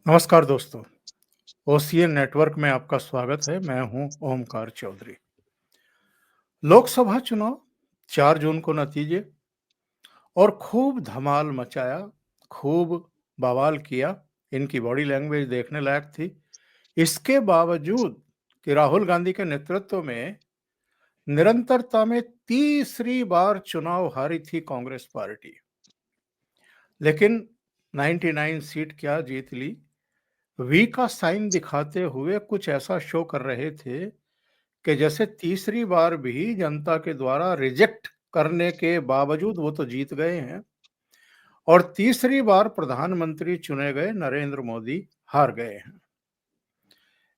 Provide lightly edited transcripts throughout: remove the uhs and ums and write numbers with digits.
नमस्कार दोस्तों, OCN network में आपका स्वागत है। मैं हूं ओमकार चौधरी। लोकसभा चुनाव 4 जून को नतीजे और खूब धमाल मचाया, खूब बवाल किया। इनकी बॉडी लैंग्वेज देखने लायक थी। इसके बावजूद कि राहुल गांधी के नेतृत्व में निरंतरता में तीसरी बार चुनाव हारी थी कांग्रेस पार्टी, लेकिन 99 सीट क्या जीत ली। वी का साइन दिखाते हुए कुछ ऐसा शो कर रहे थे कि जैसे तीसरी बार भी जनता के द्वारा रिजेक्ट करने के बावजूद वो तो जीत गए हैं और तीसरी बार प्रधानमंत्री चुने गए नरेंद्र मोदी हार गए हैं।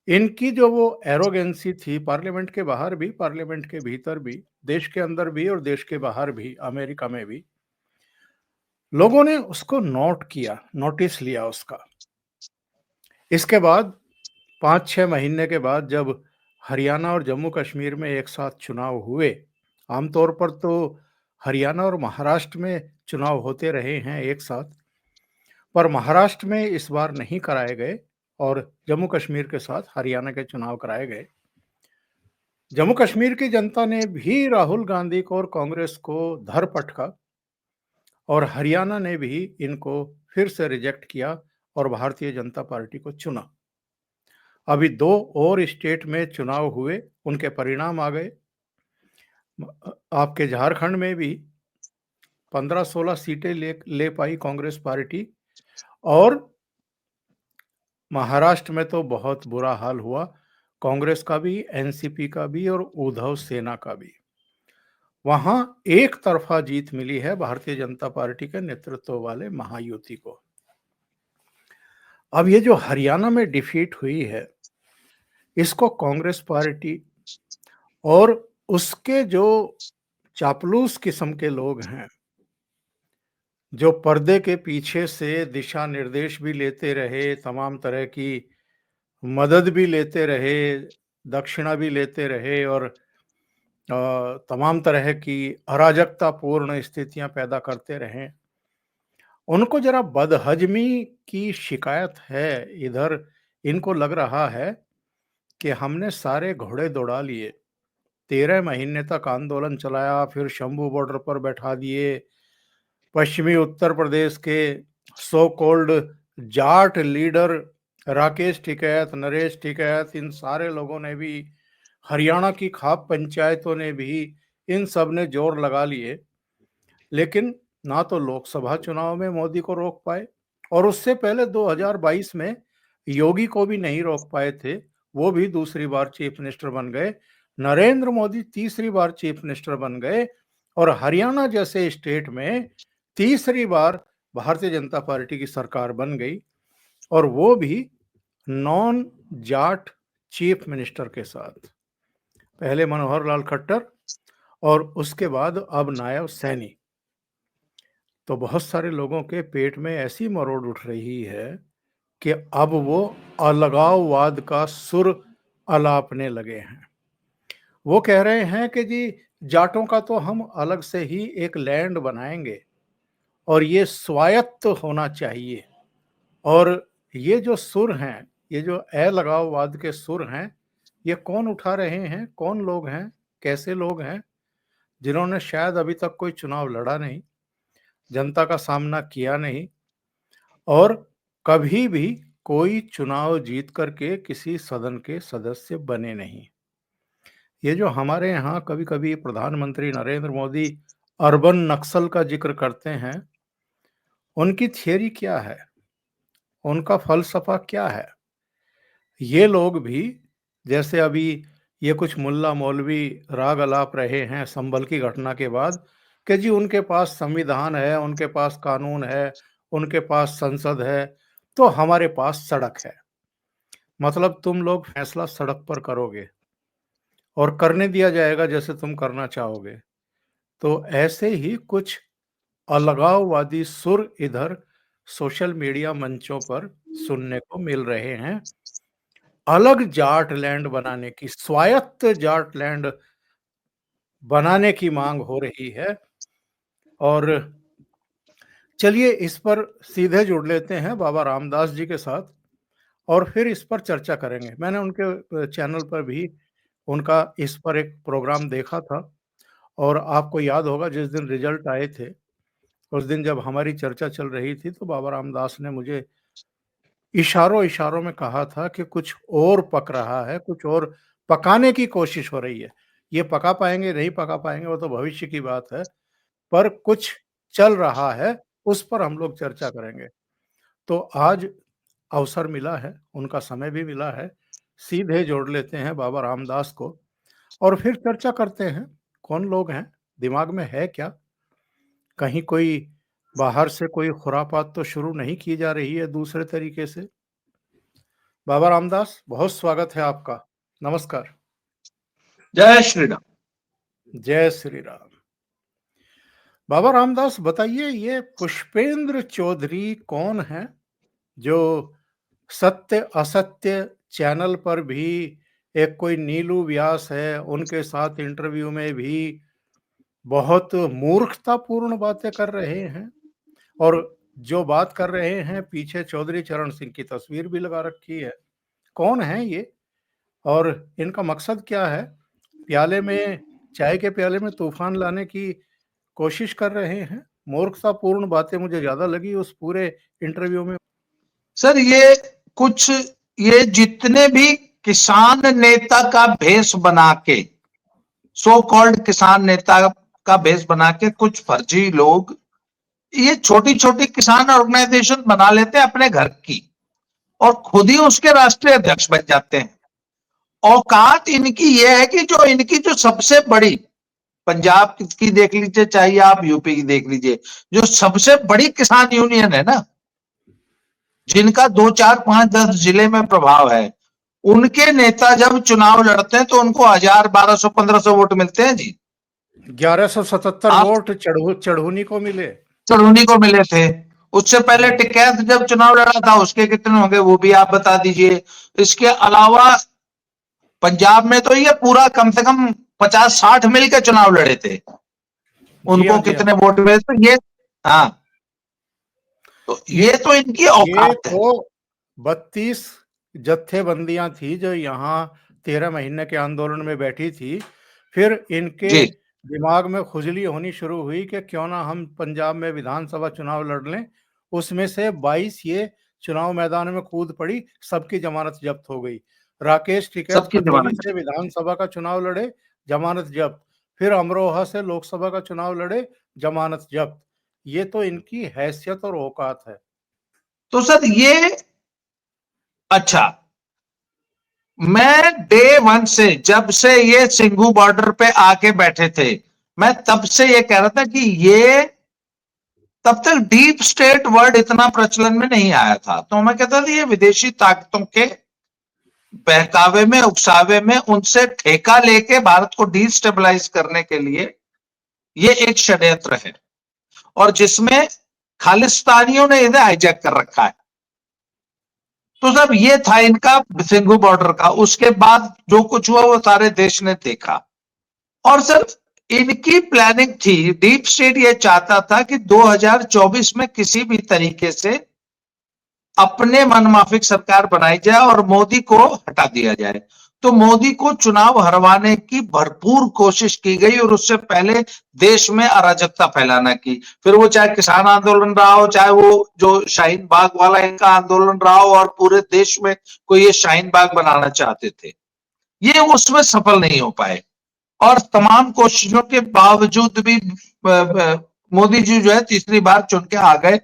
इनकी जो वो एरोगेंसी थी, पार्लियामेंट के बाहर भी, पार्लियामेंट के भीतर भी, देश के अंदर भी और देश के बाहर भी, अमेरिका में भी लोगों ने उसको नोट किया, नोटिस लिया उसका। इसके बाद 5-6 महीने के बाद जब हरियाणा और जम्मू कश्मीर में एक साथ चुनाव हुए, आमतौर पर तो हरियाणा और महाराष्ट्र में चुनाव होते रहे हैं एक साथ, पर महाराष्ट्र में इस बार नहीं कराए गए और जम्मू कश्मीर के साथ हरियाणा के चुनाव कराए गए। जम्मू कश्मीर की जनता ने भी राहुल गांधी को और कांग्रेस को धर पटका और हरियाणा ने भी इनको फिर से रिजेक्ट किया और भारतीय जनता पार्टी को चुना। अभी 2 और स्टेट में चुनाव हुए, उनके परिणाम आ गए। आपके झारखंड में भी 15-16 सीटें ले पाई कांग्रेस पार्टी और महाराष्ट्र में तो बहुत बुरा हाल हुआ, कांग्रेस का भी, एनसीपी का भी और उद्धव सेना का भी। वहां एक तरफा जीत मिली है भारतीय जनता पार्टी के नेतृत्व वाले महायुति को। अब ये जो हरियाणा में डिफीट हुई है, इसको कांग्रेस पार्टी और उसके जो चापलूस किस्म के लोग हैं, जो पर्दे के पीछे से दिशा निर्देश भी लेते रहे, तमाम तरह की मदद भी लेते रहे, दक्षिणा भी लेते रहे और तमाम तरह की अराजकतापूर्ण स्थितियां पैदा करते रहे, उनको जरा बदहजमी की शिकायत है। इधर इनको लग रहा है कि हमने सारे घोड़े दौड़ा लिए, 13 महीने तक आंदोलन चलाया, फिर शंभू बॉर्डर पर बैठा दिए, पश्चिमी उत्तर प्रदेश के so called Jat leader Rakesh Tikait, Naresh Tikait, इन सारे लोगों ने भी, हरियाणा की खाप पंचायतों ने भी, इन सब ने जोर लगा लिए, लेकिन ना तो लोकसभा चुनाव में मोदी को रोक पाए और उससे पहले 2022 में योगी को भी नहीं रोक पाए थे। वो भी दूसरी बार चीफ मिनिस्टर बन गए। नरेंद्र मोदी तीसरी बार चीफ मिनिस्टर बन गए और हरियाणा जैसे स्टेट में तीसरी बार भारतीय जनता पार्टी की सरकार बन गई और वो भी नॉन जाट चीफ मिनिस्टर के साथ। पहले मनोहर लाल खट्टर और उसके बाद अब नायब सैनी। तो बहुत सारे लोगों के पेट में ऐसी मरोड़ उठ रही है कि अब वो अलगाववाद का सुर अलापने लगे हैं। वो कह रहे हैं कि जी जाटों का तो हम अलग से ही एक लैंड बनाएंगे और ये स्वायत्त होना चाहिए। और ये जो सुर हैं, ये जो अलगाववाद के सुर हैं, ये कौन उठा रहे हैं, कौन लोग हैं, कैसे लोग हैं, जिन्होंने शायद अभी तक कोई चुनाव लड़ा नहीं, जनता का सामना किया नहीं और कभी भी कोई चुनाव जीत करके किसी सदन के सदस्य बने नहीं। ये जो हमारे यहाँ कभी-कभी प्रधानमंत्री नरेंद्र मोदी अर्बन नक्सल का जिक्र करते हैं, उनकी थियरी क्या है? उनका फलसफा क्या है? ये लोग भी, जैसे अभी ये कुछ मुल्ला मौलवी राग अलाप रहे हैं संभल की घटना के बाद कि जी उनके पास संविधान है, उनके पास कानून है, उनके पास संसद है, तो हमारे पास सड़क है। मतलब तुम लोग फैसला सड़क पर करोगे और करने दिया जाएगा जैसे तुम करना चाहोगे। तो ऐसे ही कुछ अलगाववादी सुर इधर सोशल मीडिया मंचों पर सुनने को मिल रहे हैं। अलग जाट लैंड बनाने की, स्वायत्त जाट लैंड बनाने की मांग हो रही है। और चलिए इस पर सीधे जुड़ लेते हैं बाबा रामदास जी के साथ। और फिर इस पर चर्चा करेंगे। मैंने उनके चैनल पर भी उनका इस पर एक प्रोग्राम देखा था और आपको याद होगा जिस दिन रिजल्ट आए थे, उस दिन जब हमारी चर्चा चल रही थी तो बाबा रामदास ने मुझे इशारों-इशारों में कहा था कि कुछ और पक रहा है, कुछ और पकाने की कोशिश हो रही है। ये पका पाएँगे, नहीं पका पाएँगे वो तो भविष्य की बात है, पर कुछ चल रहा है, उस पर हम लोग चर्चा करेंगे। तो आज अवसर मिला है, उनका समय भी मिला है, सीधे जोड़ लेते हैं बाबा रामदास को और फिर चर्चा करते हैं, कौन लोग हैं, दिमाग में है क्या? कहीं कोई बाहर से कोई खुरापात तो शुरू नहीं की जा रही है दूसरे तरीके से? बाबा रामदास, बहुत स्वागत है आपका। नमस्कार। जय श्री राम। जय श्री राम। बाबा रामदास बताइए ये पुष्पेंद्र चौधरी कौन है? जो सत्य असत्य चैनल पर भी एक कोई नीलू व्यास है, उनके साथ इंटरव्यू में भी बहुत मूर्खतापूर्ण बातें कर रहे हैं और जो बात कर रहे हैं पीछे चौधरी चरण सिंह की तस्वीर भी लगा रखी है। कौन है ये और इनका मकसद क्या है? प्याले में चाय के प्याले में तूफान लाने की कोशिश कर रहे हैं? मूर्खतापूर्ण बातें मुझे ज़्यादा लगी उस पूरे इंटरव्यू में। सर ये जितने भी किसान नेता का भेष बना के, सो कॉल्ड किसान नेता का भेष बना के कुछ फर्जी लोग ये छोटी छोटी किसान ऑर्गेनाइजेशन बना लेते हैं अपने घर की और खुद ही उसके राष्ट्रीय अध्यक्ष बन जाते हैं। औकात इनकी यह है कि जो इनकी जो सबसे बड़ी, पंजाब की देख लीजिए चाहे आप यूपी की देख लीजिए, जो सबसे बड़ी किसान यूनियन है ना, जिनका 2, 4, 5, 10 जिले में प्रभाव है, उनके नेता जब चुनाव लड़ते हैं तो उनको 1000, 1200, 1500 वोट मिलते हैं जी। 1177 आप वोट चढ़ूनी को मिले। चढ़ूनी को मिले थे। उससे पहले टिकैत जब चुनाव लड़ा था उसके कितने होंगे वो भी आप बता दीजिए। इसके अलावा पंजाब में तो ये पूरा कम से कम 50-60 मिलकर चुनाव लड़े थे, उनको कितने वोट मिले? तो ये, हाँ, तो ये तो इनकी औकात है। तो 32 जत्थेबंदियां थी जो यहाँ 13 महीने के आंदोलन में बैठी थी। फिर इनके दिमाग में खुजली होनी शुरू हुई कि क्यों ना हम पंजाब में विधानसभा चुनाव लड़ लें। उसमें से 22 ये चुनाव मैदान में कूद पड़ी, सबकी जमानत जब्त हो गई। राकेश टिकैत खजूरी से विधानसभा का चुनाव लड़े, जमानत जब्त। फिर अमरोहा से लोकसभा का चुनाव लड़े, जमानत जब्त। ये तो इनकी हैसियत और औकात है। तो सर ये, अच्छा, मैं डे 1 से, जब से ये सिंघू बॉर्डर पे आके बैठे थे, मैं तब से ये कह रहा था कि ये, तब तक डीप स्टेट वर्ड इतना प्रचलन में नहीं आया था, तो मैं कहता था ये विदेशी ताकतों के बहकावे में, उकसावे में, उनसे ठेका लेके भारत को डिस्टेबलाइज करने के लिए ये एक षड्यंत्र है और जिसमें खालिस्तानियों ने इन्हें हाईजैक कर रखा है। तो सब ये था इनका सिंघू बॉर्डर का। उसके बाद जो कुछ हुआ वो सारे देश ने देखा और सर इनकी प्लानिंग थी, डीप स्टेट ये चाहता था कि 2024 में किसी भी तरीके से अपने मनमाफिक सरकार बनाई जाए और मोदी को हटा दिया जाए। तो मोदी को चुनाव हरवाने की भरपूर कोशिश की गई और उससे पहले देश में अराजकता फैलाना की। फिर वो चाहे किसान आंदोलन रहा हो, चाहे वो जो शाहीन बाग वाला इनका आंदोलन रहा हो, और पूरे देश में कोई ये शाहीन बाग बनाना चाहते थे, ये उसमें सफल नहीं हो पाए और तमाम कोशिशों के बावजूद भी मोदी जी जो है तीसरी बार चुन के आ गए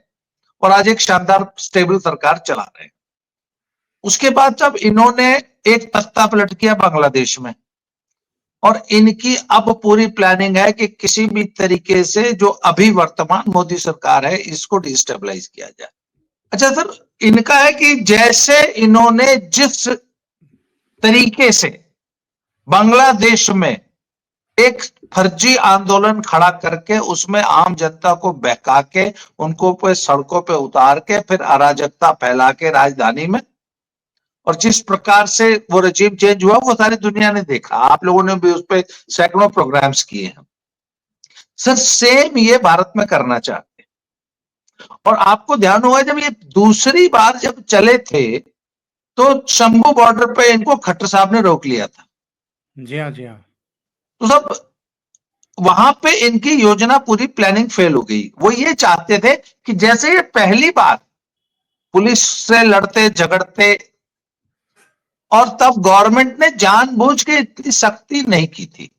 और आज एक शानदार स्टेबल सरकार चला रहे हैं। उसके बाद जब इन्होंने एक तख्ता पलट किया बांग्लादेश में और इनकी अब पूरी प्लानिंग है कि किसी भी तरीके से जो अभी वर्तमान मोदी सरकार है इसको डिस्टेबलाइज किया जाए। अच्छा सर, इनका है कि जैसे इन्होंने जिस तरीके से बांग्लादेश में एक फर्जी आंदोलन खड़ा करके उसमें आम जनता को बहका के उनको पे सड़कों पे उतार के फिर अराजकता फैला के राजधानी में, और जिस प्रकार से वो रजीम चेंज हुआ वो सारी दुनिया ने देखा, आप लोगों ने भी उस पर सैकड़ों प्रोग्राम्स किए हैं। सर सेम ये भारत में करना चाहते हैं और आपको ध्यान होगा जब ये दूसरी बार जब चले थे तो शंभू बॉर्डर पे इनको खट्टर साहब ने रोक लिया था। जी हाँ, जी हाँ। तो सब वहां पे इनकी योजना पूरी प्लानिंग फेल हो गई। वो ये चाहते थे कि जैसे ये पहली बार पुलिस से लड़ते झगड़ते, और तब गवर्नमेंट ने जानबूझ के इतनी सख्ती नहीं की थी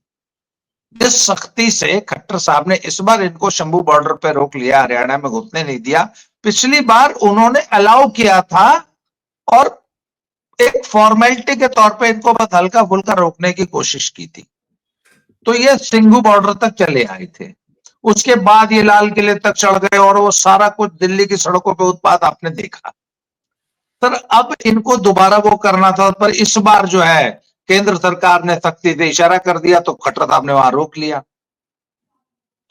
जिस सख्ती से खट्टर साहब ने इस बार इनको शंभू बॉर्डर पे रोक लिया, हरियाणा में घुसने नहीं दिया। पिछली बार उन्होंने अलाउ किया था और एक फॉर्मेलिटी के तौर पे इनको बस हल्का फुल्का रोकने की कोशिश की थी। तो ये सिंघू बॉर्डर तक चले आए थे। उसके बाद ये लाल किले तक चढ़ गए और वो सारा कुछ दिल्ली की सड़कों पे उत्पात आपने देखा। सर अब इनको दोबारा वो करना था, पर इस बार जो है केंद्र सरकार ने सख्ती से इशारा कर दिया तो खट्टर साहब ने वहां रोक लिया।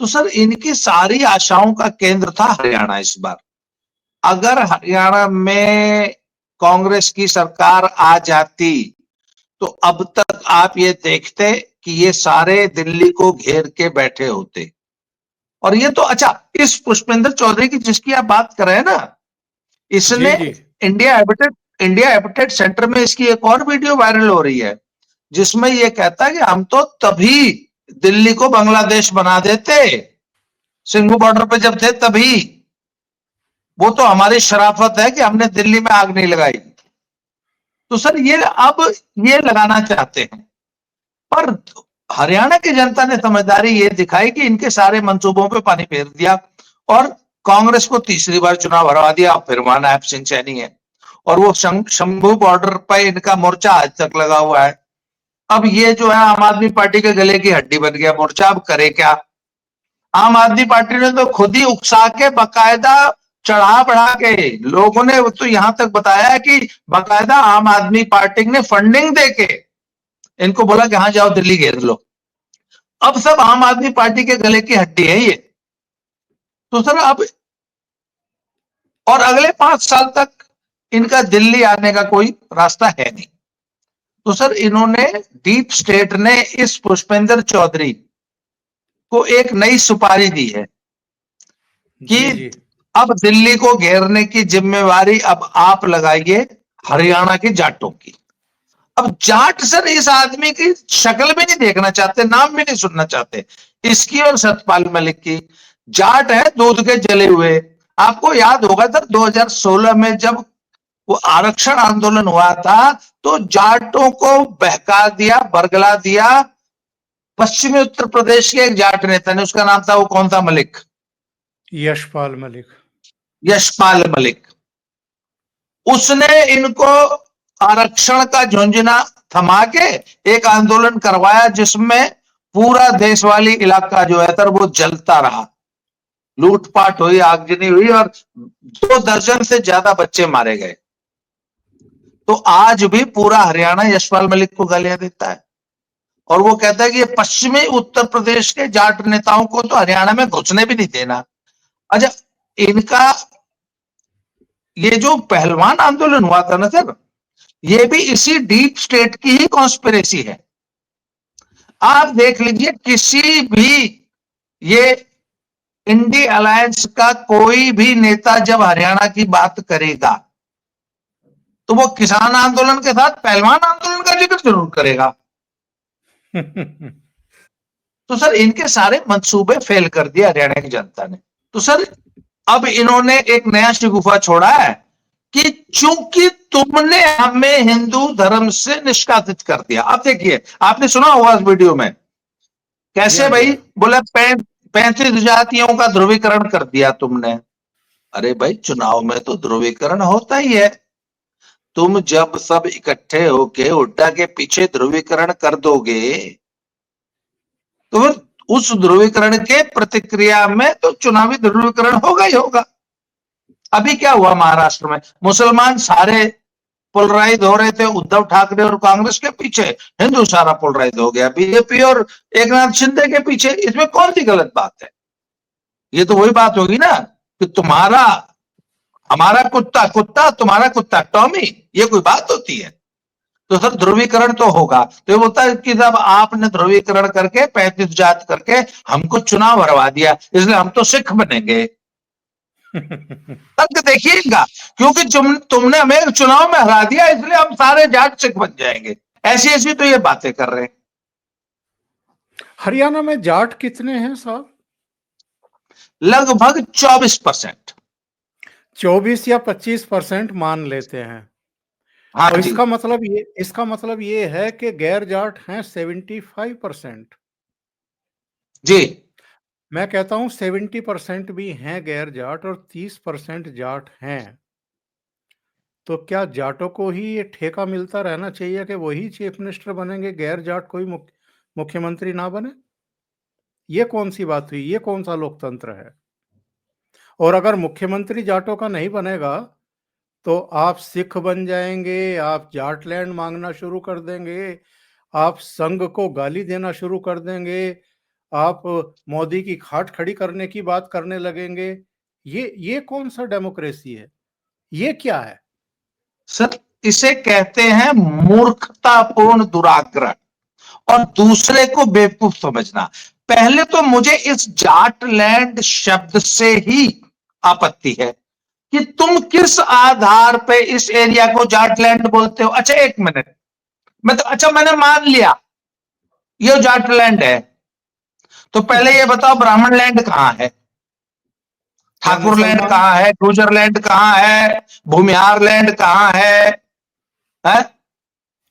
तो सर इनकी सारी आशाओं का केंद्र था हरियाणा इस बार। अगर हरियाणा में कांग्रेस की सरकार आ जाती तो अब तक आप ये देखते कि ये सारे दिल्ली को घेर के बैठे होते। और ये तो अच्छा, इस पुष्पेंद्र चौधरी की जिसकी आप बात कर रहे हैं ना, जी, इसने जी। इंडिया हैबिटेट सेंटर में इसकी एक और वीडियो वायरल हो रही है जिसमें ये कहता है कि हम तो तभी दिल्ली को बांग्लादेश बना देते, सिंघू बॉर्डर पे जब थे तभी। वो तो हमारी शराफत है कि हमने दिल्ली में आग नहीं लगाई। तो सर ये अब ये लगाना चाहते हैं, पर हरियाणा की जनता ने समझदारी ये दिखाई कि इनके सारे मंसूबों पे पानी फेर दिया और कांग्रेस को तीसरी बार चुनाव हरवा दिया। फिर वहां नायब सिंह सैनी है और वो शंभू बॉर्डर पर इनका मोर्चा आज तक लगा हुआ है। अब ये जो है आम आदमी पार्टी के गले की हड्डी बन गया मोर्चा। अब करे क्या? आम आदमी पार्टी ने तो खुद ही उकसा के बाकायदा चढ़ा बढ़ा के, लोगों ने तो यहां तक बताया कि बाकायदा आम आदमी पार्टी ने फंडिंग देके इनको बोला कि हाँ जाओ दिल्ली घेर लो। अब सब आम आदमी पार्टी के गले की हड्डी है ये। तो सर अब और अगले 5 साल तक इनका दिल्ली आने का कोई रास्ता है नहीं। तो सर इन्होंने, डीप स्टेट ने इस पुष्पेंद्र चौधरी को एक नई सुपारी दी है कि जी, जी। अब दिल्ली को घेरने की जिम्मेवारी अब आप लगाइए हरियाणा के जाटों की। अब जाट सर इस आदमी की शक्ल भी नहीं देखना चाहते, नाम भी नहीं सुनना चाहते, इसकी और सतपाल मलिक की। जाट है दूध के जले हुए। आपको याद होगा सर 2016 में जब वो आरक्षण आंदोलन हुआ था तो जाटों को बहका दिया, बरगला दिया पश्चिमी उत्तर प्रदेश के एक जाट नेता ने। उसका नाम था, वो कौन था, मलिक, यशपाल मलिक। यशपाल मलिक। उसने इनको आरक्षण का झुंझुना थमा के एक आंदोलन करवाया जिसमें पूरा देश वाली इलाका जो है सर वो जलता रहा, लूटपाट हुई, आगजनी हुई और 2 दर्जन से ज्यादा बच्चे मारे गए। तो आज भी पूरा हरियाणा यशपाल मलिक को गालियां देता है और वो कहता है कि ये पश्चिमी उत्तर प्रदेश के जाट नेताओं को तो हरियाणा में घुसने भी नहीं देना। अच्छा, इनका ये जो पहलवान आंदोलन हुआ था ना सर, ये भी इसी डीप स्टेट की ही कॉन्स्पिरेसी है। आप देख लीजिए, किसी भी ये इंडी अलायंस का कोई भी नेता जब हरियाणा की बात करेगा तो वो किसान आंदोलन के साथ पहलवान आंदोलन का जिक्र जरूर करेगा। तो सर इनके सारे मंसूबे फेल कर दिए हरियाणा की जनता ने। तो सर अब इन्होंने एक नया शिगुफा छोड़ा है कि चूंकि तुमने हमें हिंदू धर्म से निष्कासित कर दिया। अब देखिए, आपने सुना होगा इस वीडियो में कैसे भाई बोले 35 जातियों का ध्रुवीकरण कर दिया तुमने। अरे भाई, चुनाव में तो ध्रुवीकरण होता ही है। तुम जब सब इकट्ठे होके हुड्डा के पीछे ध्रुवीकरण कर दोगे तो फिर उस ध्रुवीकरण के प्रतिक्रिया में तो चुनावी ध्रुवीकरण होगा ही होगा। अभी क्या हुआ महाराष्ट्र में, मुसलमान सारे पोलराइज हो रहे थे उद्धव ठाकरे और कांग्रेस के पीछे, हिंदू सारा पोलराइज हो गया बीजेपी और एकनाथ शिंदे के पीछे। इसमें कौन सी गलत बात है? ये तो वही बात होगी ना कि तुम्हारा हमारा कुत्ता कुत्ता, तुम्हारा कुत्ता टॉमी, ये कोई बात होती है? तो सर ध्रुवीकरण तो होगा। तो ये बोलता है कि जब आपने ध्रुवीकरण करके 35 जात करके हमको चुनाव हरवा दिया इसलिए हम तो सिख बनेंगे। तर्क देखिए इनका, क्योंकि तुमने हमें चुनाव में हरा दिया इसलिए हम सारे जाट सिख बन जाएंगे, ऐसी ऐसी तो ये बातें कर रहे हैं। हरियाणा में जाट कितने हैं साहब? लगभग 24%। 24 या 25% मान लेते हैं। हाँ और जी। इसका मतलब ये है कि गैर जाट हैं 75%। जी। मैं कहता हूं 70% भी हैं गैर जाट और 30% जाट हैं। तो क्या जाटों को ही ये ठेका मिलता रहना चाहिए कि वही चीफ मिनिस्टर बनेंगे, गैर जाट कोई मुख्यमंत्री ना बने? ये कौन सी बात हुई? ये कौन सा लोकतंत्र है? और अगर मुख्यमंत्री जाटों का नहीं बनेगा तो आप सिख बन जाएंगे, आप जाटलैंड मांगना शुरू कर देंगे, आप संघ को गाली देना शुरू कर देंगे, आप मोदी की खाट खड़ी करने की बात करने लगेंगे। ये कौन सा डेमोक्रेसी है? ये क्या है? सर, इसे कहते हैं मूर्खतापूर्ण दुराग्रह और दूसरे को बेवकूफ समझना। पहले तो मुझे इस जाटलैंड शब्द से ही आपत्ति है कि तुम किस आधार पे इस एरिया को जाटलैंड बोलते हो। अच्छा, एक मिनट, अच्छा मैंने मान लिया ये जाटलैंड है, तो पहले ये बताओ ब्राह्मण लैंड कहां है, या ठाकुर लैंड मुसलमान? कहां है, गुर्जर लैंड कहां है, भूमिहार लैंड कहां है?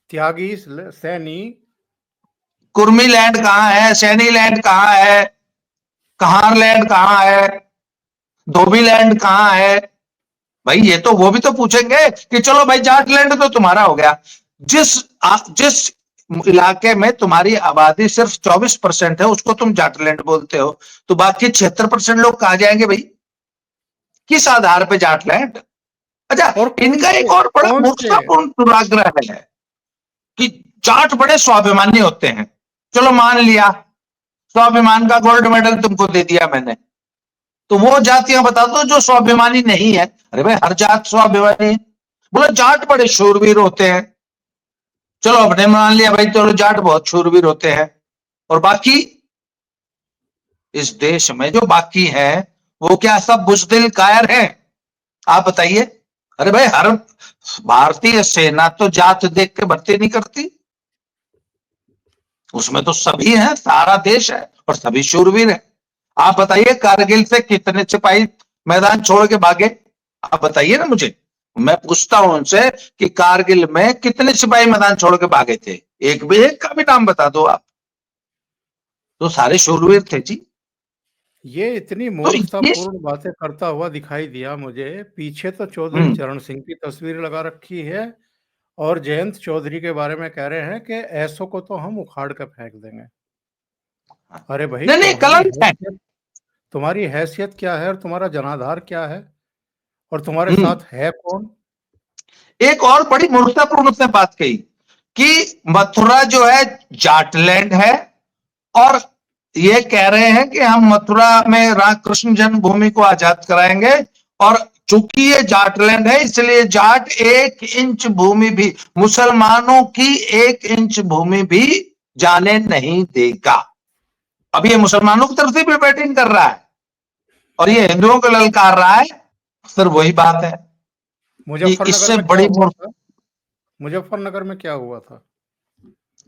त्यागी, सैनी? कुर्मी लैंड कहां है, सैनी लैंड कहां है, कहार लैंड कहां है, धोबी लैंड कहां है? भाई ये तो वो भी तो पूछेंगे कि चलो भाई जाट लैंड तो तुम्हारा हो गया। जिस इलाके में तुम्हारी आबादी सिर्फ 24% है उसको तुम जाटलैंड बोलते हो, तो बाकी 76% लोग कहां जाएंगे भाई? किस आधार पे जाटलैंड? अच्छा, और इनका एक और बड़ा कौन से? मूर्खतापूर्ण दुराग्रह है कि जाट बड़े स्वाभिमानी होते हैं। चलो मान लिया, स्वाभिमान का गोल्ड मेडल तुमको दे दिया मैंने, तो वो जातियां बता दो जो स्वाभिमानी नहीं है। अरे भाई हर जात स्वाभिमानी है। बोले जाट बड़े शूरवीर होते हैं, चलो अपने मान लिया भाई, चलो जाट बहुत शूरवीर होते हैं, और बाकी इस देश में जो बाकी है वो क्या सब बुजदिल कायर हैं? आप बताइए। अरे भाई हर भारतीय सेना तो जात देख के भर्ती नहीं करती, उसमें तो सभी हैं, सारा देश है और सभी शूरवीर है। आप बताइए कारगिल से कितने सिपाही मैदान छोड़ के भागे? आप बताइए ना मुझे, मैं पूछता हूं उनसे कि कारगिल में कितने सिपाही मैदान छोड़ के भागे थे, एक का भी नाम बता दो आप। तो सारे शूरवीर थे जी। ये इतनी तो ये मूर्खतापूर्ण बातें करता हुआ दिखाई दिया मुझे। पीछे तो चौधरी हम्म चरण सिंह की तस्वीर लगा रखी है और जयंत चौधरी के बारे में कह रहे हैं कि ऐसों को तो हम उखाड़ कर फेंक देंगे। अरे भाई, नहीं नहीं, कलंक है। तुम्हारी हैसियत क्या है और तुम्हारा जनाधार क्या है और तुम्हारे हम्म साथ है कौन? एक और बड़ी मूर्खतापूर्ण उसने बात कही कि मथुरा जो है जाटलैंड है, और ये कह रहे हैं कि हम मथुरा में कृष्ण जन्मभूमि को आजाद कराएंगे, और चूंकि ये जाटलैंड है इसलिए जाट 1 इंच भूमि भी, मुसलमानों की 1 इंच भूमि भी जाने नहीं देगा। अब ये मुसलमानों की तरफ से भी बैटिंग कर रहा है और ये हिंदुओं को ललकार रहा है। सर वही बात है कि मुजफ्फरनगर इससे में क्या बड़ी हुआ था? मुजफ्फरनगर में क्या हुआ था?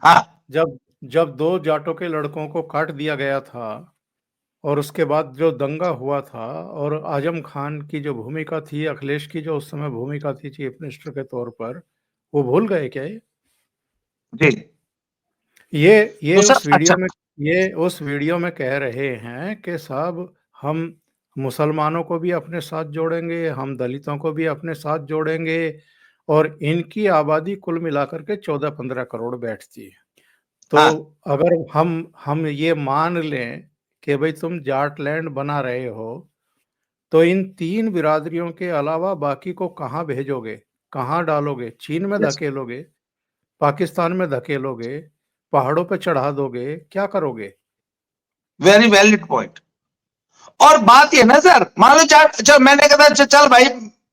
हाँ जब जब दो जाटों के लड़कों को काट दिया गया था और उसके बाद जो दंगा हुआ था, और आजम खान की जो भूमिका थी, अखिलेश की जो उस समय भूमिका थी चीफ मिनिस्टर के तौर पर, वो भूल गए क्या? जी। ये तो सर अच्छा। उस वीडियो में कह रहे हैं कि साहब, हम मुसलमानों को भी अपने साथ जोड़ेंगे, हम दलितों को भी अपने साथ जोड़ेंगे, और इनकी आबादी कुल मिलाकर के 14-15 करोड़ बैठती है। तो हाँ अगर हम ये मान लें कि भाई तुम जाटलैंड बना रहे हो, तो इन 3 बिरादरियों के अलावा बाकी को कहाँ भेजोगे? कहाँ डालोगे? चीन में धकेलोगे? पाकिस्तान में धकेलोगे? पहाड़ों पे चढ़ा दोगे? क्या करोगे? Very valid point. और बात ये ना सर, मान लो चार, अच्छा मैंने कहा अच्छा चल भाई,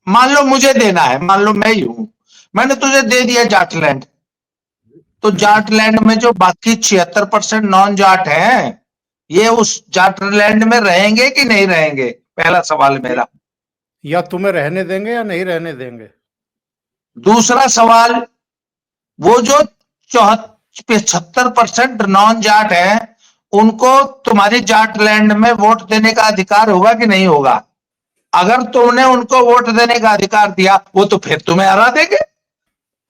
मान लो मुझे देना है, मान लो मैं ही हूं, मैंने तुझे दे दिया जाटलैंड, तो जाटलैंड में जो बाकी 76% नॉन जाट हैं, ये उस जाटलैंड में रहेंगे कि नहीं रहेंगे? पहला सवाल ये मेरा। या तुम्हें रहने देंगे या नहीं रहने देंगे। दूसरा सवाल, वो जो 75% नॉन जाट है, उनको तुम्हारी जाट लैंड में वोट देने का अधिकार होगा कि नहीं होगा? अगर तुमने उनको वोट देने का अधिकार दिया, वो तो फिर तुम्हें हरा देंगे।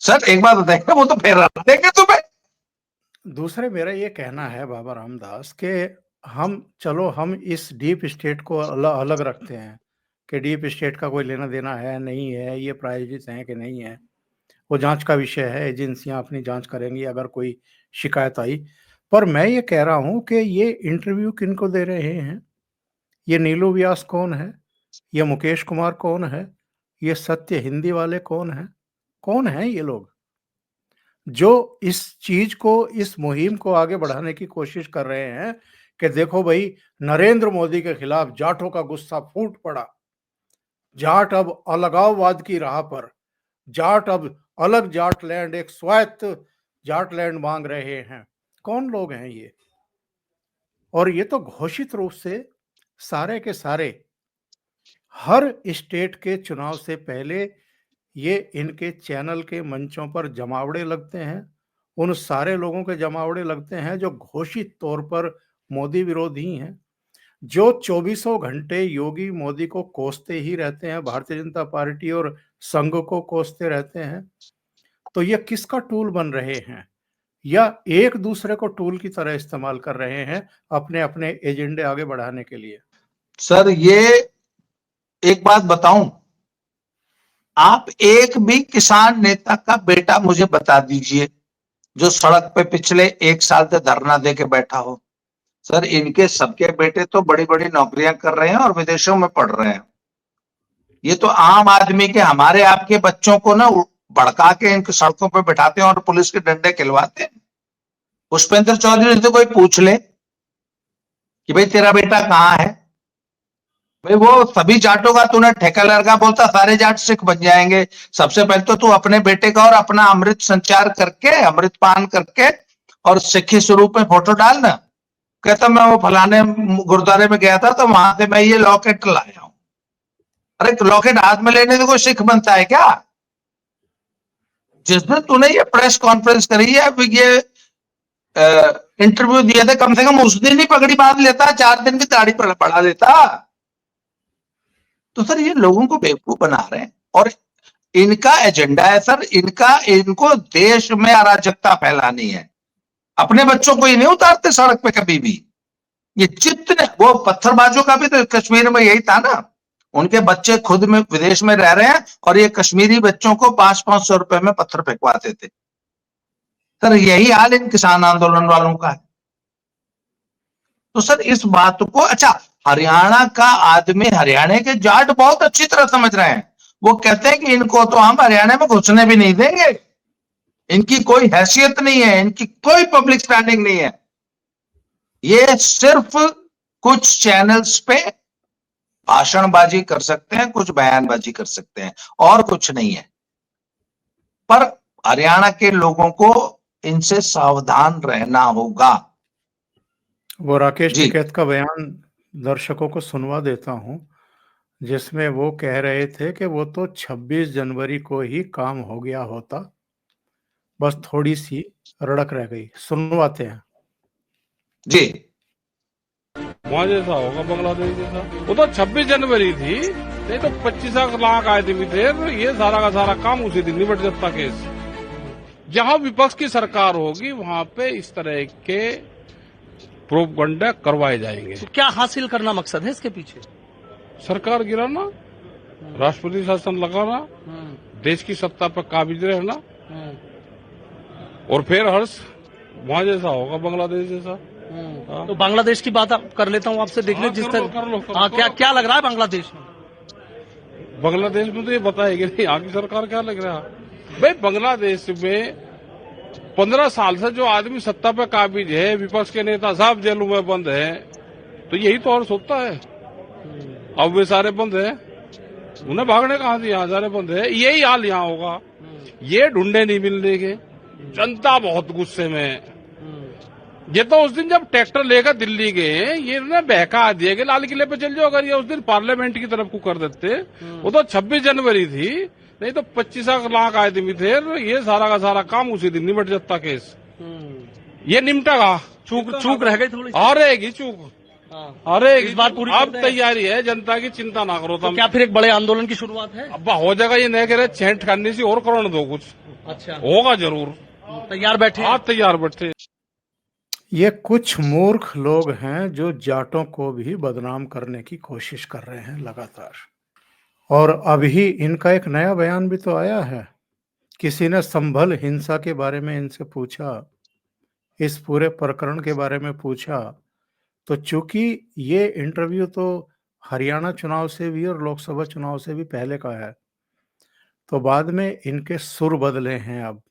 सर एक बात बताइए, वो तो फिर हरा देंगे तुम्हें। दूसरे मेरा ये कहना है बाबा रामदास के हम इस डीप स्टेट को अलग रखते हैं कि डीप स्टेट का कोई लेना देना है नहीं है, ये प्रायोजित है कि नहीं है, वो जांच का विषय है, एजेंसियां अपनी जांच करेंगी अगर कोई शिकायत आई। पर मैं ये कह रहा हूं कि ये इंटरव्यू किनको दे रहे हैं, ये नीलू व्यास कौन है, ये मुकेश कुमार कौन है, ये सत्य हिंदी वाले कौन है ये लोग जो इस चीज को, इस मुहिम को आगे बढ़ाने की कोशिश कर रहे हैं कि देखो भाई, नरेंद्र मोदी के खिलाफ जाटों का गुस्सा फूट पड़ा, जाट अब अलगाववाद की राह पर, जाट अब अलग जाटलैंड, एक स्वायत्त जाटलैंड मांग रहे हैं। कौन लोग हैं ये? और ये तो घोषित रूप से सारे के सारे हर स्टेट के चुनाव से पहले ये इनके चैनल के मंचों पर जमावड़े लगते हैं, उन सारे लोगों के जमावड़े लगते हैं जो घोषित तौर पर मोदी विरोधी हैं, जो 24 घंटे योगी मोदी को कोसते ही रहते हैं, भारतीय जनता पार्टी और संघ को कोसते रहते हैं। तो ये किसका टूल बन रहे हैं, या एक दूसरे को टूल की तरह इस्तेमाल कर रहे हैं अपने अपने एजेंडे आगे बढ़ाने के लिए? सर ये एक बात बताऊं, आप एक भी किसान नेता का बेटा मुझे बता दीजिए जो सड़क पे पिछले 1 साल से धरना दे के बैठा हो। सर इनके सबके बेटे तो बड़ी बड़ी नौकरियां कर रहे हैं और विदेशों में पढ़ रहे हैं। ये तो आम आदमी के, हमारे आपके बच्चों को ना भड़का के इनके सड़कों पे बैठाते हैं और पुलिस के डंडे खिलवाते हैं। पुष्पेंद्र चौधरी से कोई पूछ ले कि भाई तेरा बेटा कहाँ है, भाई वो सभी जाटों का तूने ठेका लड़का बोलता सारे जाट सिख बन जाएंगे। सबसे पहले तो तू अपने बेटे का और अपना अमृत संचार करके, अमृत पान करके और सिखी स्वरूप में फोटो डालना। कहता मैं वो फलाने गुरुद्वारे में गया था तो वहां से मैं ये लॉकेट लाया हूं। अरे लॉकेट हाथ में लेने से कोई सिख बनता है क्या? जिस दिन तूने ये प्रेस कॉन्फ्रेंस करी है, ये इंटरव्यू दिया था, कम से कम उस दिन ही पगड़ी बांध लेता, 4 दिन की दाढ़ी पर पड़ा लेता। तो सर ये लोगों को बेवकूफ बना रहे हैं और इनका एजेंडा है सर, इनको देश में अराजकता फैलानी है। अपने बच्चों को ये नहीं उतारते सड़क पे कभी भी। ये जितने वो पत्थरबाजों का भी तो कश्मीर में यही था ना, उनके बच्चे खुद में विदेश में रह रहे हैं और ये कश्मीरी बच्चों को 500-500 रुपए में पत्थर फेंकवाते थे। सर यही हाल इन किसान आंदोलन वालों का है। तो सर इस बात को, अच्छा हरियाणा का आदमी, हरियाणा के जाट बहुत अच्छी तरह समझ रहे हैं। वो कहते हैं कि इनको तो हम हरियाणा में घुसने भी नहीं देंगे, इनकी कोई हैसियत नहीं है, इनकी कोई पब्लिक स्टैंडिंग नहीं है, ये सिर्फ कुछ चैनल्स पे भाषणबाजी कर सकते हैं, कुछ बयानबाजी कर सकते हैं और कुछ नहीं है। पर हरियाणा के लोगों को इनसे सावधान रहना होगा। वो राकेश टिकैत का बयान दर्शकों को सुनवा देता हूं, जिसमें वो कह रहे थे कि वो तो 26 जनवरी को ही काम हो गया होता, बस थोड़ी सी रड़क रह गई। सुनवाते हैं जी। वहाँ जैसा होगा बांग्लादेश जैसा। वो तो 26 जनवरी थी, नहीं तो 25 लाख आदमी थे, तो ये सारा का सारा काम उसी दिन निपट जाता केस। जहाँ विपक्ष की सरकार होगी वहाँ पे इस तरह के प्रोपगंडा करवाए जाएंगे। तो क्या हासिल करना मकसद है इसके पीछे? सरकार गिराना, राष्ट्रपति शासन लगाना, देश की सत्ता पर काबिज रहना, और फिर हर्ष वहाँ जैसा होगा बांग्लादेश जैसा। तो बांग्लादेश की बात कर लेता हूँ आपसे, देखने जिस तरह क्या लग रहा है बांग्लादेश में? बांग्लादेश में तो ये बताएगी नहीं यहाँ की सरकार क्या लग रहा है। भाई बांग्लादेश में 15 साल से जो आदमी सत्ता पे काबिज है, विपक्ष के नेता साहब जेलों में बंद है, तो यही तो हर्ष होता है। अब वे सारे बंद है, उन्हें भागने कहाँ से, यहाँ सारे बंद है। यही हाल यहाँ होगा, ये ढूंढे नहीं मिलने के। जनता बहुत गुस्से में, ये तो उस दिन जब ट्रैक्टर लेकर दिल्ली गए, ये ना बहका दिया कि लाल किले पे चल जाओ। अगर ये उस दिन पार्लियामेंट की तरफ को कर देते, वो तो 26 जनवरी थी, नहीं तो 25 लाख आदमी थे, ये सारा का सारा काम उसी दिन निपट जाता केस। ये निपटेगा। चूक रह गई थोड़ी सी। और रहेगी चूक, हाँ। अरे इस बार पूरी अब कर दें। तैयारी है जनता की, चिंता ना करो तो तुम। क्या फिर एक बड़े आंदोलन की शुरुआत है? अब हो जाएगा, ये नहीं कह रहे छेंट करने से और करोड़ दो कुछ, अच्छा, होगा जरूर। तैयार बैठे हैं? आप तैयार बैठे। ये कुछ मूर्ख लोग हैं जो जाटों को भी बदनाम करने की कोशिश कर रहे हैं लगातार। और अभी इनका एक नया बयान भी तो आया है। किसी ने संभल हिंसा के बारे में इनसे पूछा, इस पूरे प्रकरण के बारे में पूछा, तो चूंकि ये इंटरव्यू तो हरियाणा चुनाव से भी और लोकसभा चुनाव से भी पहले का है, तो बाद में इनके सुर बदले हैं। अब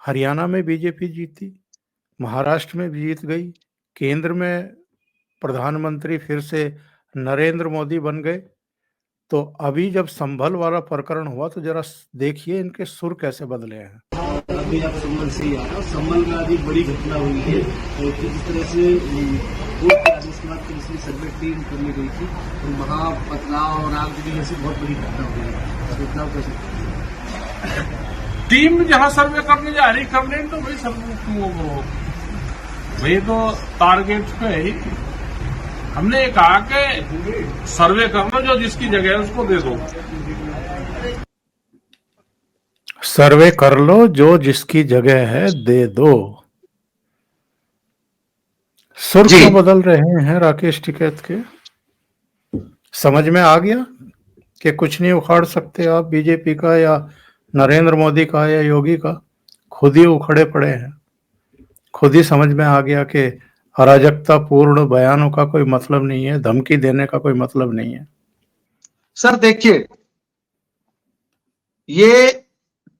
हरियाणा में बीजेपी जीती, महाराष्ट्र में भी जीत गई, केंद्र में प्रधानमंत्री फिर से नरेंद्र मोदी बन गए। तो अभी जब संभल वाला प्रकरण हुआ तो जरा देखिए इनके सुर कैसे बदले हैं। अभी आप संभल से ही आ रहे हो। संभल में अभी बड़ी घटना हुई है और किस तरह से वोट के आदेश के बाद पुलिस ने सर्वे टीम करने गई थी और वहाँ पथराव और आगजनी जैसी बहुत बड़ी घटना हुई है। घटना कैसे टीम जहां सर्वे करने जा रही, करने तो भाई सर्वे वही तो टारगेट पे ही हमने ये कहा कि सर्वे करना, जो जिसकी जगह है उसको दे दो। सर्वे कर लो, जो जिसकी जगह है दे दो। सुर क्यों बदल रहे हैं राकेश टिकैत के? समझ में आ गया कि कुछ नहीं उखाड़ सकते आप बीजेपी का या नरेंद्र मोदी का या योगी का। खुद ही उखड़े पड़े हैं। खुद ही समझ में आ गया कि अराजकता पूर्ण बयानों का कोई मतलब नहीं है, धमकी देने का कोई मतलब नहीं है। सर देखिए, ये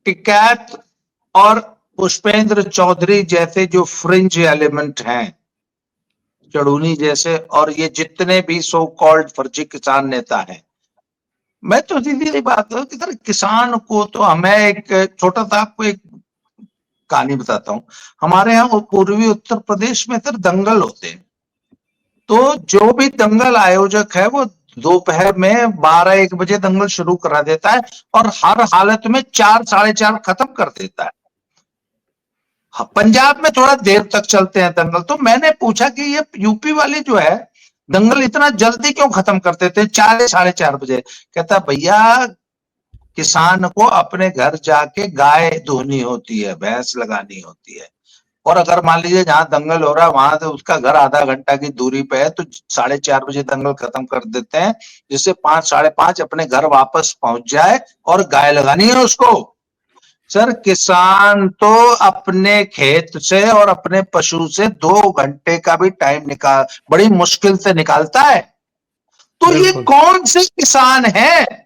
टिकैत और पुष्पेंद्र चौधरी जैसे जो फ्रिंज एलिमेंट हैं, चढ़ूनी जैसे, और ये जितने भी सो कॉल्ड फर्जी किसान नेता हैं, मैं तो सीधी बात है कि सर किसान को तो हमें एक छोटा सा आपको एक कहानी बताता हूं। हमारे यहाँ पूर्वी उत्तर प्रदेश में सर दंगल होते हैं, तो जो भी दंगल आयोजक है वो दोपहर में 12-1 बजे दंगल शुरू करा देता है और हर हालत में 4 साढ़े 4 खत्म कर देता है। पंजाब में थोड़ा देर तक चलते हैं दंगल। तो मैंने पूछा कि ये यूपी वाले जो है दंगल इतना जल्दी क्यों खत्म कर देते हैं 4 साढ़े 4 बजे? कहता भैया किसान को अपने घर जाके गाय धोनी होती है, भैंस लगानी होती है, और अगर मान लीजिए जहां दंगल हो रहा है वहां से उसका घर आधा घंटा की दूरी पे है, तो 4:30 बजे दंगल खत्म कर देते हैं, जिससे 5 साढ़े 5 अपने घर वापस पहुंच जाए और गाय लगानी है उसको। सर किसान तो अपने खेत से और अपने पशु से 2 घंटे का भी टाइम बड़ी मुश्किल से निकालता है। तो ये कौन से किसान हैं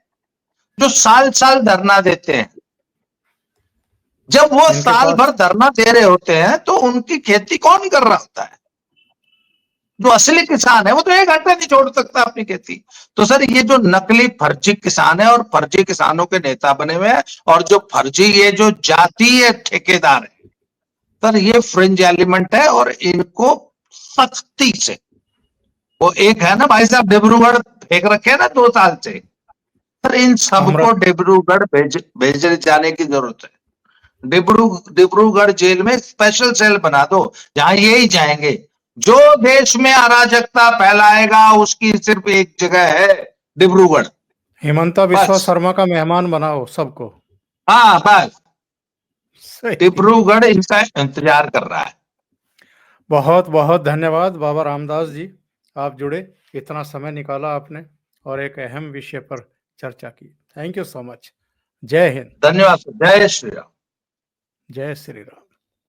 जो साल साल धरना देते हैं? जब वो साल भर धरना दे रहे होते हैं तो उनकी खेती कौन कर रहा होता है? जो असली किसान है वो तो 1 घंटा नहीं छोड़ सकता अपनी खेती। तो सर ये जो नकली फर्जी किसान है और फर्जी किसानों के नेता बने हुए हैं, और जो फर्जी ये जो जातीय ठेकेदार है, सर ये फ्रिंज एलिमेंट है और इनको सख्ती से, वो एक है ना भाई साहब डिब्रूगढ़ फेंक रखे ना 2 साल से, सर इन सबको डिब्रूगढ़ भेज जाने की जरूरत है। डिब्रूगढ़ जेल में स्पेशल सेल बना दो जहां ये ही जाएंगे। जो देश में अराजकता फैलाएगा उसकी सिर्फ एक जगह है, डिब्रूगढ़। हिमंता बिस्वा शर्मा का मेहमान बनाओ सबको। हाँ बस डिब्रूगढ़ इनका इंतजार कर रहा है। बहुत बहुत धन्यवाद बाबा रामदास जी, आप जुड़े, इतना समय निकाला आपने और एक अहम विषय पर चर्चा की। Thank you so much. जय हिंद। धन्यवाद। जय श्री राम। जय श्री राम।